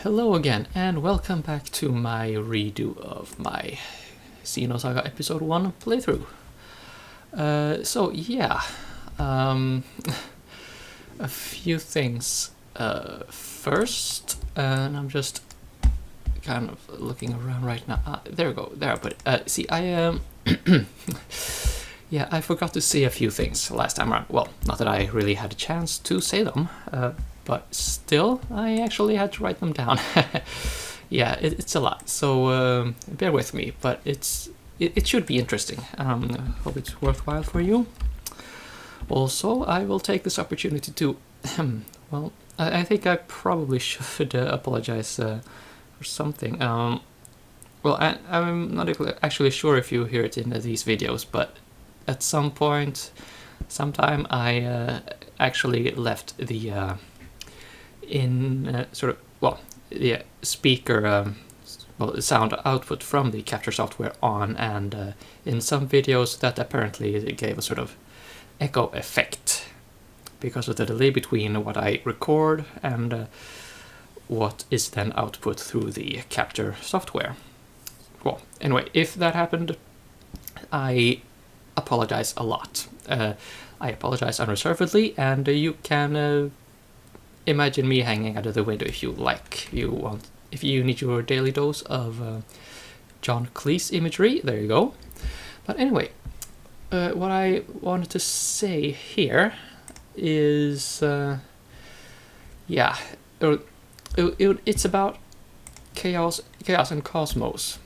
Hello again, and welcome back to my redo of my Xenosaga Episode 1 playthrough. A few things. First, and I'm just kind of looking around right now. There we go, there I put it. See, yeah, I forgot to say a few things last time around. Well, not that I really had a chance to say them, but still, I actually had to write them down. Yeah, it's a lot, so bear with me, but it should be interesting. Hope it's worthwhile for you. Also, I will take this opportunity to, well, I think I probably should apologize for something. Well, I'm not actually sure if you hear it in these videos, but at some point, sometime, I actually left the speaker, the sound output from the capture software on, and in some videos that apparently gave a sort of echo effect because of the delay between what I record and what is then output through the capture software. Well, anyway, if that happened, I apologize a lot. I apologize unreservedly, and you can imagine me hanging out of the window if you like. If you need your daily dose of John Cleese imagery, there you go. But anyway, what I wanted to say here is, it's about chaos and cosmos.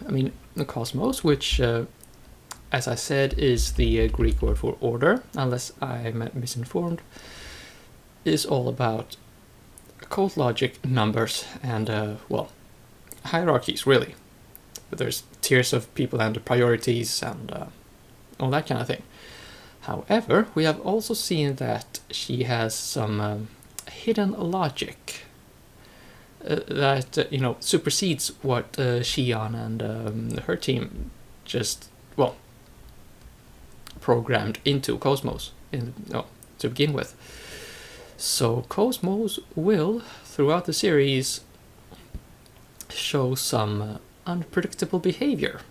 I mean, the cosmos, which, as I said, is the Greek word for order, unless I'm misinformed, is all about code logic, numbers, and, well, hierarchies, really. But there's tiers of people and priorities and all that kind of thing. However, we have also seen that she has some hidden logic that, supersedes what Xion and her team just, well, programmed into Cosmos to begin with. So Cosmos will, throughout the series, show some unpredictable behavior,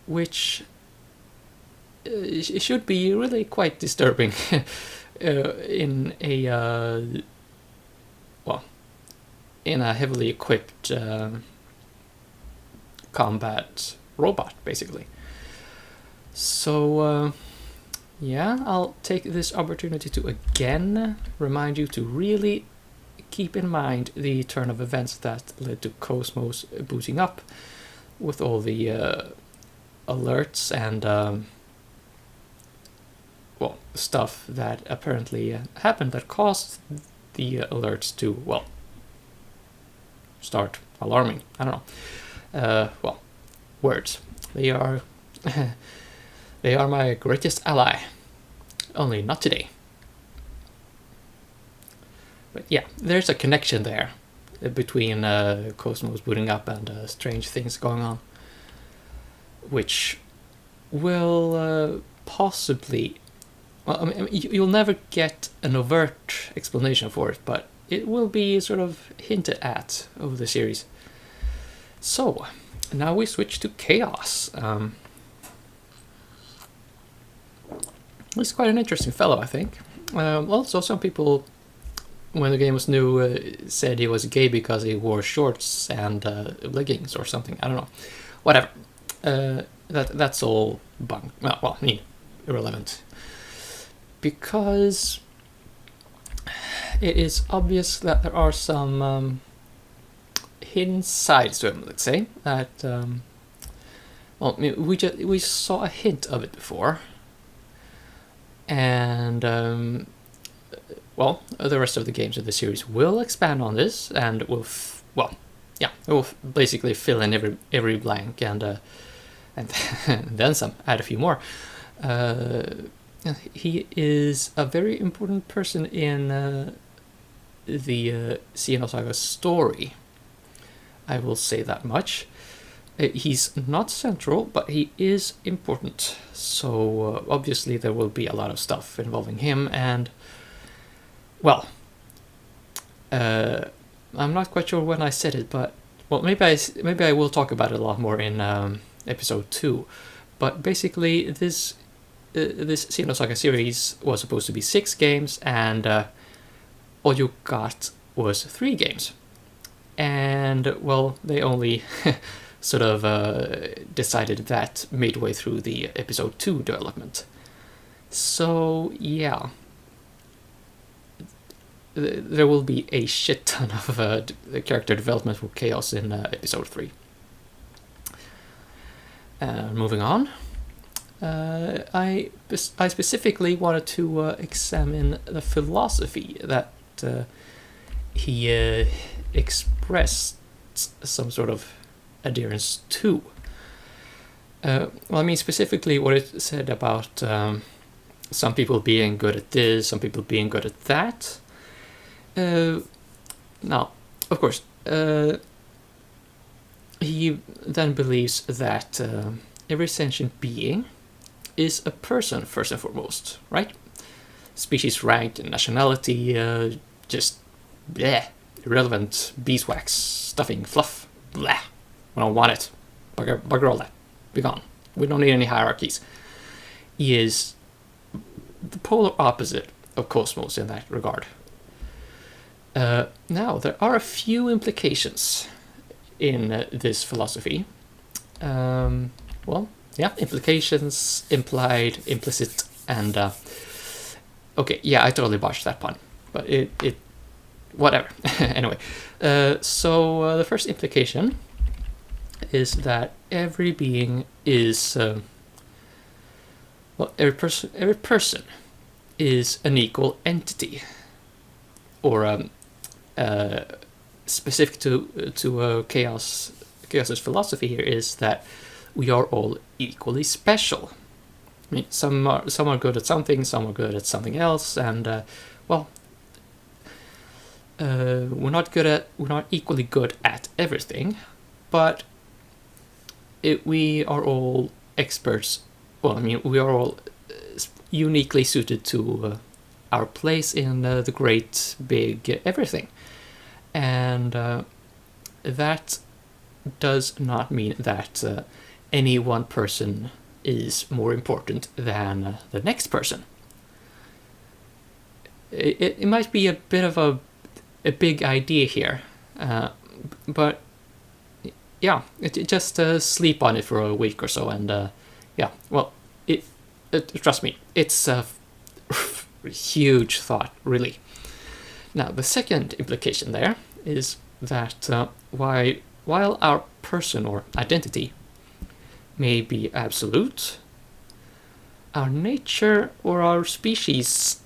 which should be really quite disturbing in a heavily equipped combat robot, basically. So yeah, I'll take this opportunity to again remind you to really keep in mind the turn of events that led to Cosmos booting up with all the alerts and stuff that apparently happened that caused the alerts to, well, start alarming. I don't know. Words. They are they are my greatest ally. Only not today. But yeah, there's a connection there between Cosmos booting up and strange things going on, which will possibly, well, I mean, you'll never get an overt explanation for it, but it will be sort of hinted at over the series. So, now we switch to chaos. He's quite an interesting fellow, I think. Also, some people, when the game was new, said he was gay because he wore shorts and leggings or something. I don't know. Whatever. That's all bunk. Irrelevant. Because it is obvious that there are some hidden sides to him, let's say. That, we saw a hint of it before. And, the rest of the games of the series will expand on this, and will, it will basically fill in every blank and then some, add a few more. He is a very important person in the Xenosaga story. I will say that much. He's not central, but he is important. So obviously there will be a lot of stuff involving him, and I'm not quite sure when I said it, but well, maybe I will talk about it a lot more in episode 2. But basically, this Xenosaga series was supposed to be 6 games, and all you got was 3 games. And well, they only sort of decided that midway through the episode 2 development. So yeah, there will be a shit ton of character development for Chaos in episode 3. Moving on, I specifically wanted to examine the philosophy that he expressed some sort of adherence to. Well, I mean specifically what it said about some people being good at this, some people being good at that. Now, of course, he then believes that every sentient being is a person first and foremost, right? Species, rank, nationality, just bleh, irrelevant beeswax, stuffing, fluff, bleh. We don't want it. Bugger all that. Be gone. We don't need any hierarchies. He is the polar opposite of Cosmos in that regard. Now, there are a few implications in this philosophy. Well, yeah, implications, implied, implicit, and okay, yeah, I totally botched that pun, but it whatever. Anyway, so the first implication is that every being is well, every person is an equal entity, or specific to Chaos's philosophy here is that we are all equally special. I mean, some are good at something, some are good at something else, and well, we're not equally good at everything, but we are all experts. Well, I mean, we are all uniquely suited to our place in the great big everything. And that does not mean that any one person is more important than the next person. It might be a bit of a big idea here, but yeah, just sleep on it for a week or so, and yeah, well, trust me, it's a huge thought, really. Now, the second implication there is that while our person or identity may be absolute, our nature or our species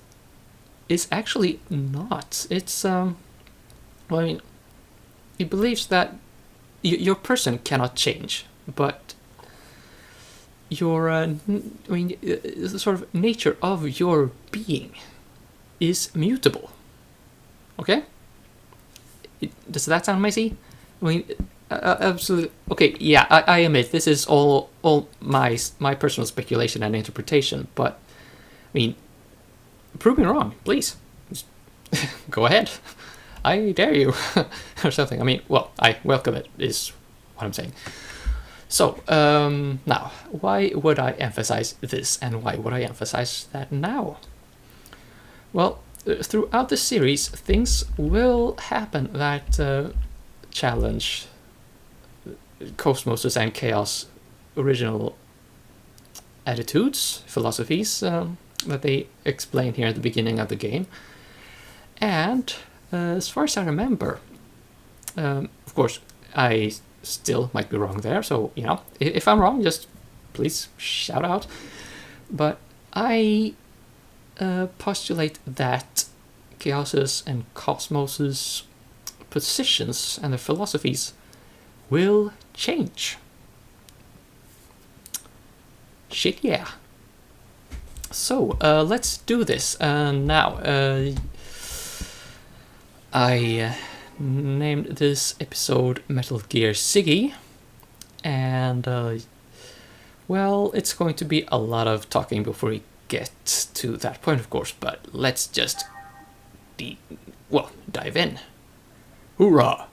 is actually not. It's well, I mean, he believes that your person cannot change, but your the sort of nature of your being is mutable. Okay? Does that sound messy? I mean, absolutely. Okay, yeah, I admit this is all my personal speculation and interpretation, but I mean, prove me wrong, please. Just go ahead. I dare you, or something. I mean, well, I welcome it, is what I'm saying. So, now, why would I emphasize this, and why would I emphasize that now? Well, throughout the series, things will happen that challenge Cosmos and Chaos' original attitudes, philosophies that they explain here at the beginning of the game. And as far as I remember, of course, I still might be wrong there, so, you know, if I'm wrong, just please shout out. But I postulate that Chaos's and Cosmos's positions and their philosophies will change. Shit, yeah. So, let's do this. Now, I named this episode Metal Gear Ziggy, and well, it's going to be a lot of talking before we get to that point, of course, but let's just dive in. Hoorah!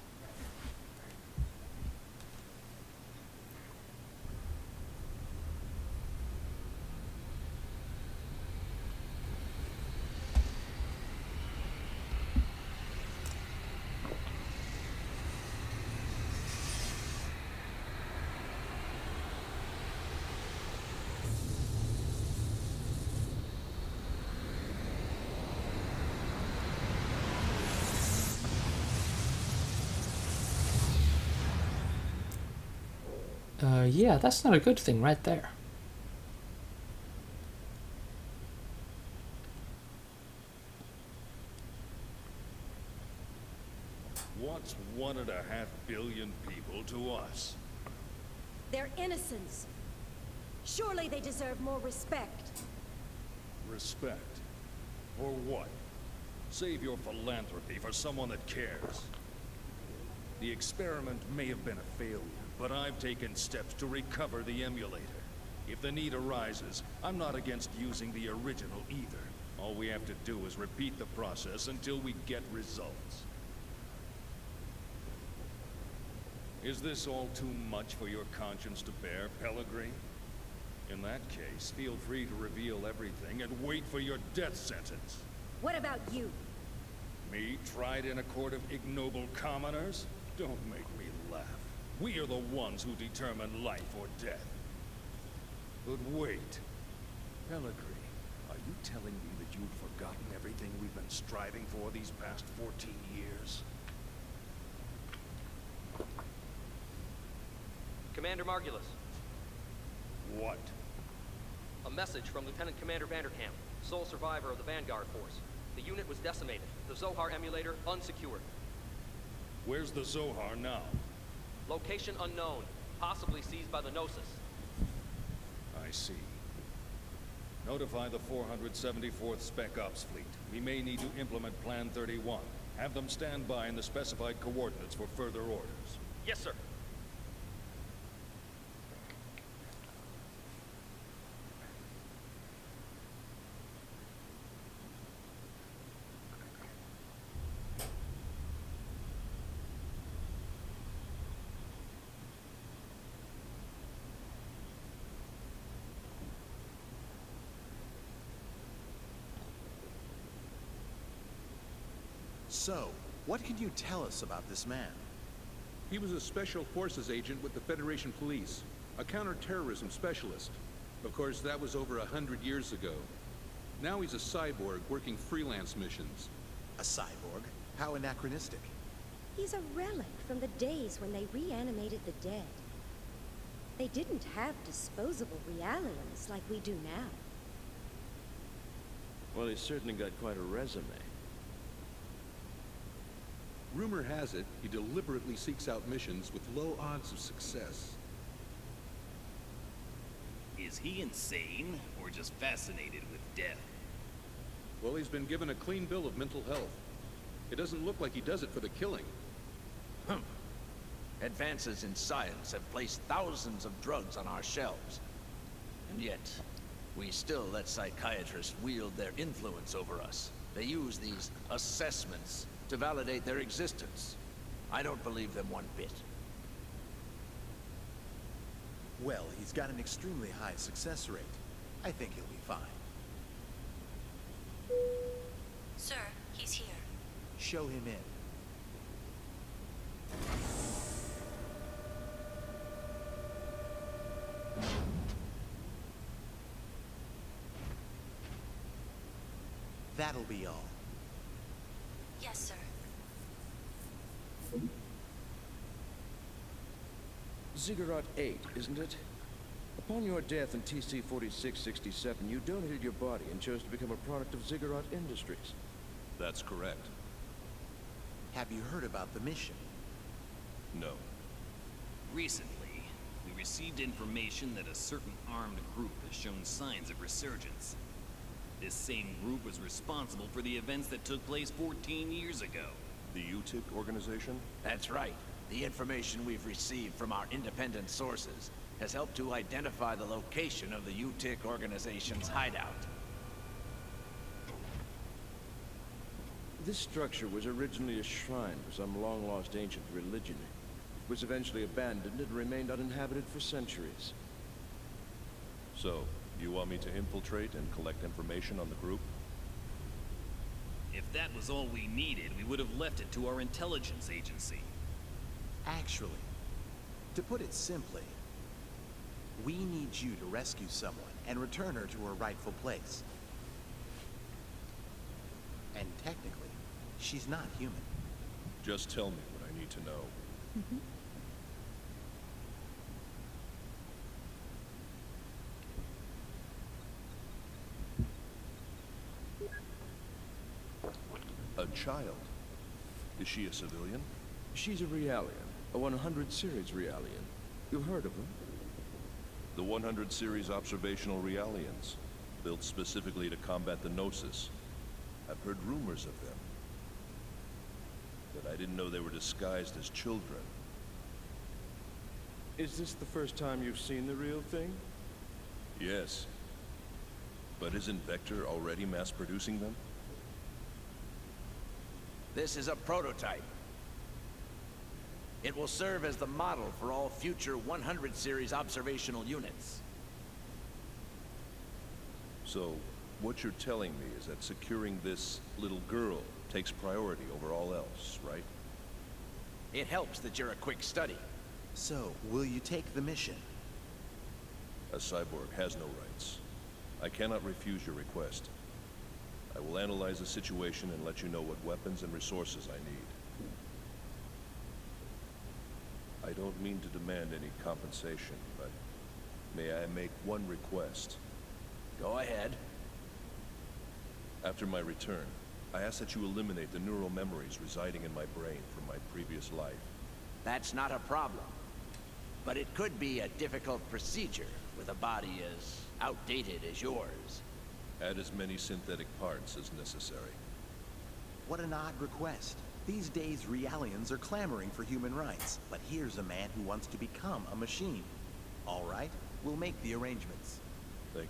Yeah, that's not a good thing right there. What's 1.5 billion people to us? They're innocents. Surely they deserve more respect. Respect? For what? Save your philanthropy for someone that cares. The experiment may have been a failure, but I've taken steps to recover the emulator. If the need arises, I'm not against using the original either. All we have to do is repeat the process until we get results. Is this all too much for your conscience to bear, Pellegrini? In that case, feel free to reveal everything and wait for your death sentence. What about you? Me, tried in a court of ignoble commoners? Don't make me laugh. We are the ones who determine life or death. But wait. Pellegrini, are you telling me that you've forgotten everything we've been striving for these past 14 years? Commander Margulis. What? A message from Lieutenant Commander Vanderkamp, sole survivor of the Vanguard Force. The unit was decimated. The Zohar emulator unsecured. Where's the Zohar now? Location unknown, possibly seized by the Gnosis. I see. Notify the 474th Spec Ops Fleet. We may need to implement Plan 31. Have them stand by in the specified coordinates for further orders. Yes, sir. So, what can you tell us about this man? He was a Special Forces agent with the Federation Police, a counter-terrorism specialist. Of course, that was over 100 years ago. Now he's a cyborg working freelance missions. A cyborg? How anachronistic. He's a relic from the days when they reanimated the dead. They didn't have disposable realities like we do now. Well, he's certainly got quite a resume. Rumor has it, he deliberately seeks out missions with low odds of success. Is he insane, or just fascinated with death? Well, he's been given a clean bill of mental health. It doesn't look like he does it for the killing. Advances in science have placed thousands of drugs on our shelves. And yet, we still let psychiatrists wield their influence over us. They use these assessments to validate their existence. I don't believe them one bit. Well, he's got an extremely high success rate. I think he'll be fine. Sir, he's here. Show him in. That'll be all. Yes, sir. Ziggurat 8, isn't it? Upon your death in TC-4667, you donated your body and chose to become a product of Ziggurat Industries. That's correct. Have you heard about the mission? No. Recently, we received information that a certain armed group has shown signs of resurgence. This same group was responsible for the events that took place 14 years ago. The UTIC organization? That's right. The information we've received from our independent sources has helped to identify the location of the UTIC organization's hideout. This structure was originally a shrine for some long-lost ancient religion. It was eventually abandoned and remained uninhabited for centuries. So, you want me to infiltrate and collect information on the group? If that was all we needed, we would have left it to our intelligence agency. Actually, to put it simply, we need you to rescue someone and return her to her rightful place. And technically, she's not human. Just tell me what I need to know. A child? Is she a civilian? She's a Realian, a 100 series Realian. You heard of them? The 100 series observational Realians, built specifically to combat the Gnosis. I've heard rumors of them, but I didn't know they were disguised as children. Is this the first time you've seen the real thing? Yes. But isn't Vector already mass-producing them? This is a prototype. It will serve as the model for all future 100 series observational units. So, what you're telling me is that securing this little girl takes priority over all else, right? It helps that you're a quick study. So, will you take the mission? A cyborg has no rights. I cannot refuse your request. I will analyze the situation and let you know what weapons and resources I need. I don't mean to demand any compensation, but may I make one request? Go ahead. After my return, I ask that you eliminate the neural memories residing in my brain from my previous life. That's not a problem. But it could be a difficult procedure with a body as outdated as yours. Add as many synthetic parts as necessary. What an odd request. These days, Realians are clamoring for human rights, but here's a man who wants to become a machine. All right, we'll make the arrangements. Thank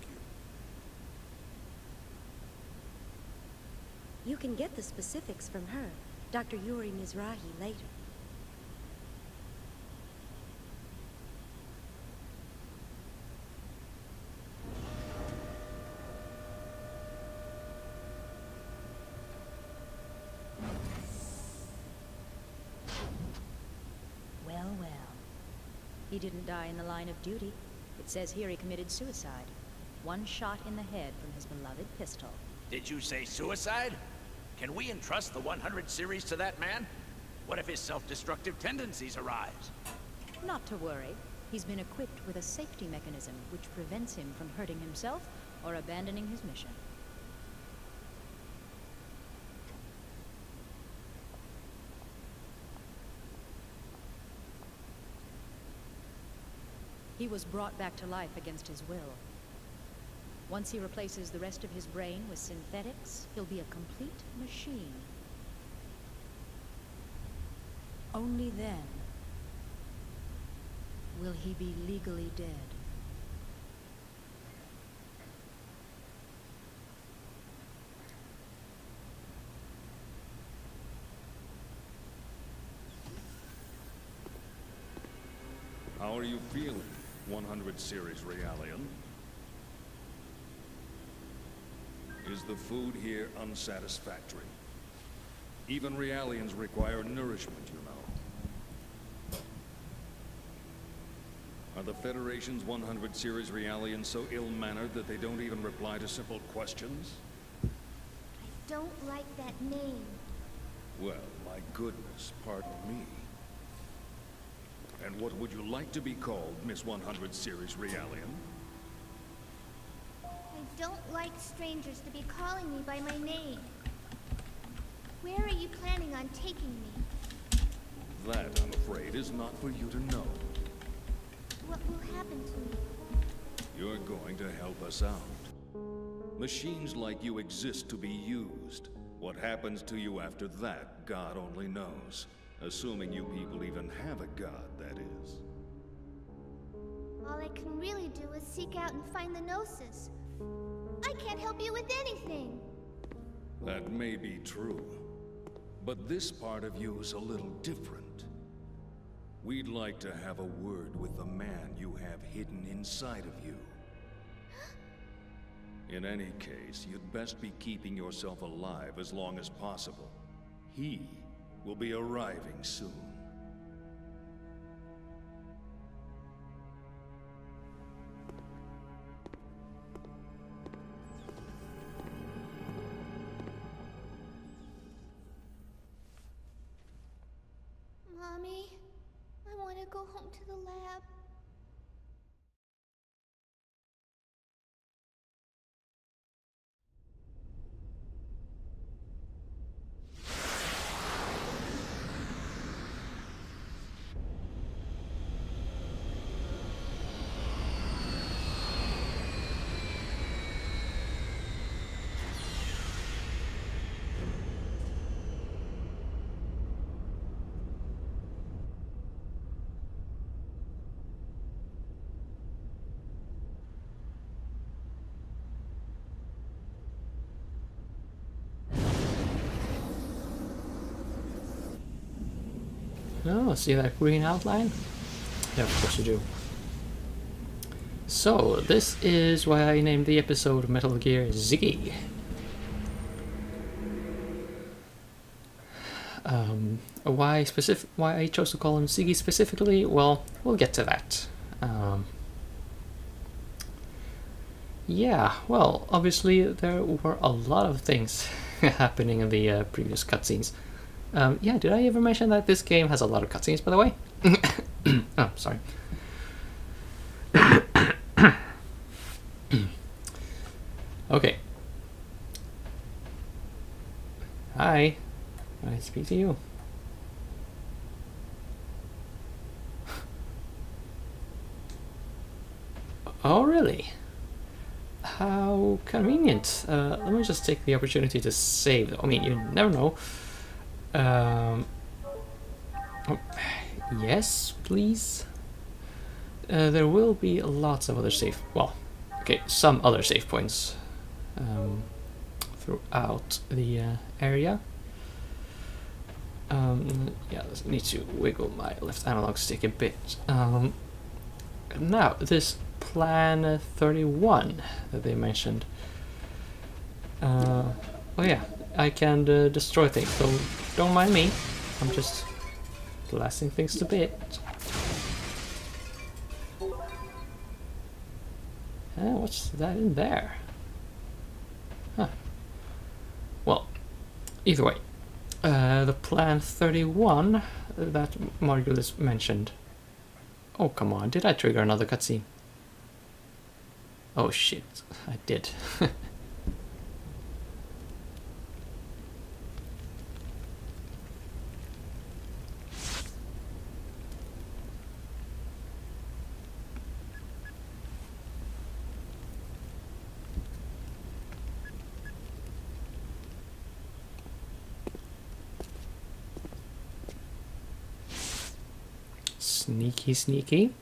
you. You can get the specifics from her, Dr. Yuri Mizrahi, later. Well, well. He didn't die in the line of duty. It says here he committed suicide. One shot in the head from his beloved pistol. Did you say suicide? Can we entrust the 100 series to that man? What if his self-destructive tendencies arise? Not to worry. He's been equipped with a safety mechanism which prevents him from hurting himself or abandoning his mission. He was brought back to life against his will. Once he replaces the rest of his brain with synthetics, he'll be a complete machine. Only then will he be legally dead. How are you feeling, 100 series Realian? Is the food here unsatisfactory? Even Realians require nourishment, you know. Are the Federation's 100 series Realians so ill-mannered that they don't even reply to simple questions? I don't like that name. Well, my goodness, pardon me. And what would you like to be called, Miss 100 series Realian? I don't like strangers to be calling me by my name. Where are you planning on taking me? That, I'm afraid, is not for you to know. What will happen to me? You're going to help us out. Machines like you exist to be used. What happens to you after that, God only knows. Assuming you people even have a god, that is. All I can really do is seek out and find the Gnosis. I can't help you with anything. That may be true, But this part of you is a little different. We'd like to have a word with the man you have hidden inside of you. In any case, you'd best be keeping yourself alive as long as possible. He will be arriving soon. Mommy, I want to go home to the lab. Oh, see that green outline? Yeah, of course you do. So, this is why I named the episode Metal Gear Ziggy. Why I chose to call him Ziggy specifically? Well, we'll get to that. Yeah, well, obviously there were a lot of things happening in the previous cutscenes. Yeah, did I ever mention that this game has a lot of cutscenes, by the way? Oh, sorry. Okay. Hi. Can I speak to you? Oh, really? How convenient. Let me just take the opportunity to save. I mean, you never know. Oh, yes, please. There will be lots of other save. Well, okay, some other save points throughout the area. Yeah, I need to wiggle my left analog stick a bit. Now, this Plan 31 that they mentioned. Oh yeah, I can destroy things, so don't mind me. I'm just blasting things to bits. What's that in there? Huh. Well, either way, the Plan 31 that Margulis mentioned. Oh, come on, did I trigger another cutscene? Oh shit, I did. Sneaky, sneaky.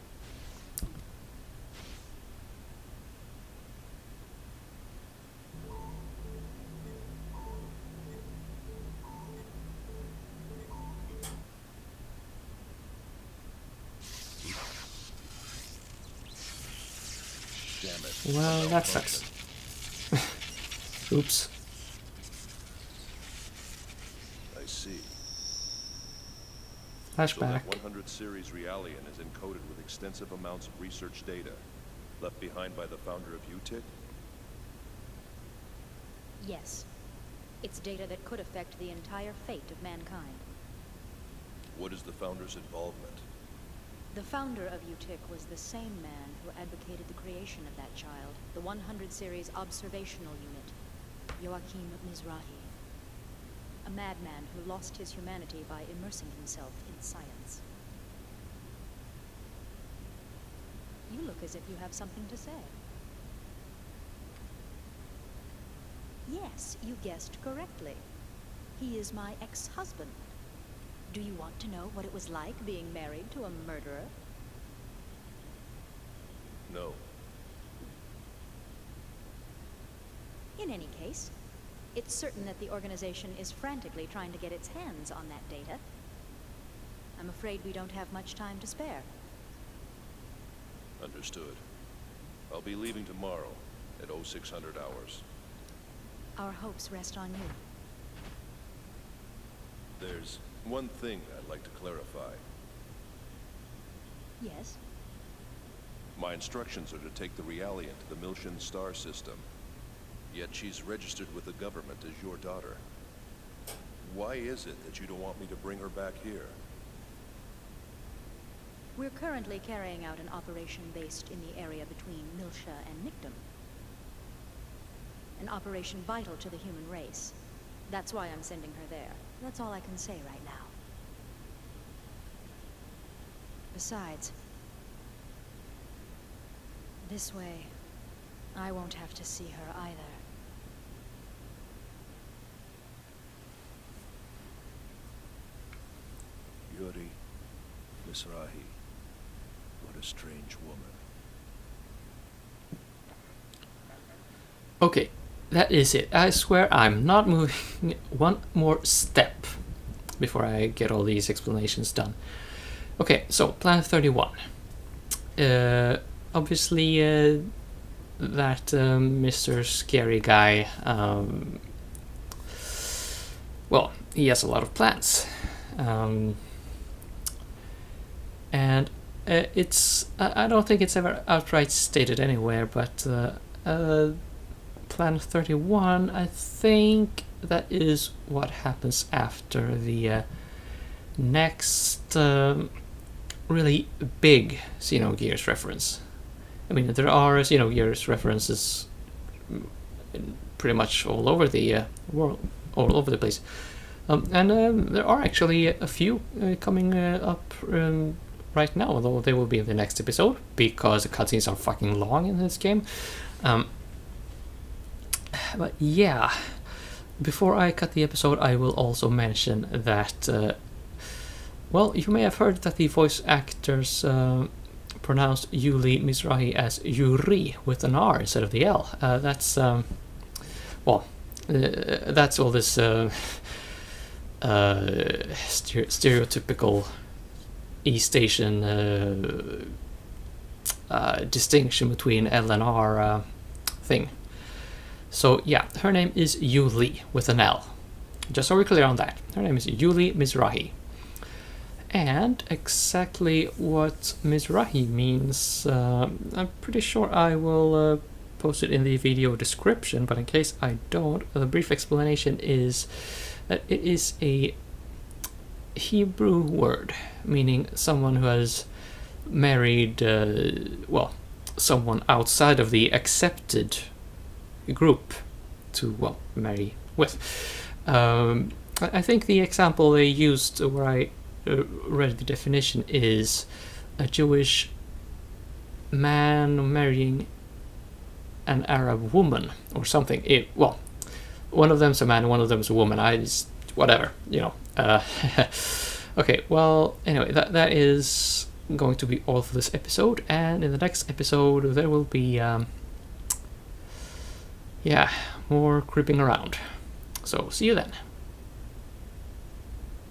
Damn it. Well, that sucks. Oops. I see. Flashback. So that 100 series Realian is encoded with extensive amounts of research data left behind by the founder of UTIC? Yes. It's data that could affect the entire fate of mankind. What is the founder's involvement? The founder of UTIC was the same man who advocated the creation of that child, the 100 series observational unit, Joachim Mizrahi. A madman who lost his humanity by immersing himself in science. You look as if you have something to say. Yes, you guessed correctly. He is my ex-husband. Do you want to know what it was like being married to a murderer? No. In any case, It's certain that the organization is frantically trying to get its hands on that data. I'm afraid we don't have much time to spare. Understood. I'll be leaving tomorrow at 0600 hours. Our hopes rest on you. There's one thing I'd like to clarify. Yes? My instructions are to take the Realian to the Milshan star system. Yet she's registered with the government as your daughter. Why is it that you don't want me to bring her back here? We're currently carrying out an operation based in the area between Milsha and Nictum. An operation vital to the human race. That's why I'm sending her there. That's all I can say right now. Besides, this way, I won't have to see her either. Yuri Mizrahi. What a strange woman. Okay, that is it. I swear I'm not moving one more step before I get all these explanations done. Okay, so Planet 31. Obviously, that Mr. Scary guy, well, he has a lot of plans. And it's, I don't think it's ever outright stated anywhere, but Planet 31, I think that is what happens after the next really big Xenogears reference. I mean, there are Xenogears references pretty much all over the world, all over the place. And there are actually a few coming up right now, although they will be in the next episode, because the cutscenes are fucking long in this game. But yeah, before I cut the episode, I will also mention that, well, you may have heard that the voice actors pronounced Yuli Mizrahi as Yuri with an R instead of the L. That's, well, that's all this stereotypical East Asian distinction between L and R thing. So yeah, her name is Yuli with an L. Just so we're clear on that. Her name is Yuli Mizrahi. And exactly what Mizrahi means, I'm pretty sure I will post it in the video description, but in case I don't, the brief explanation is that it is a Hebrew word, meaning someone who has married, well, someone outside of the accepted group to, well, marry with. I think the example they used where I read the definition is a Jewish man marrying an Arab woman or something. Well, one of them's a man, one of them's a woman. Whatever, Okay, well, anyway, that is going to be all for this episode, and in the next episode there will be, yeah, more creeping around. So, see you then.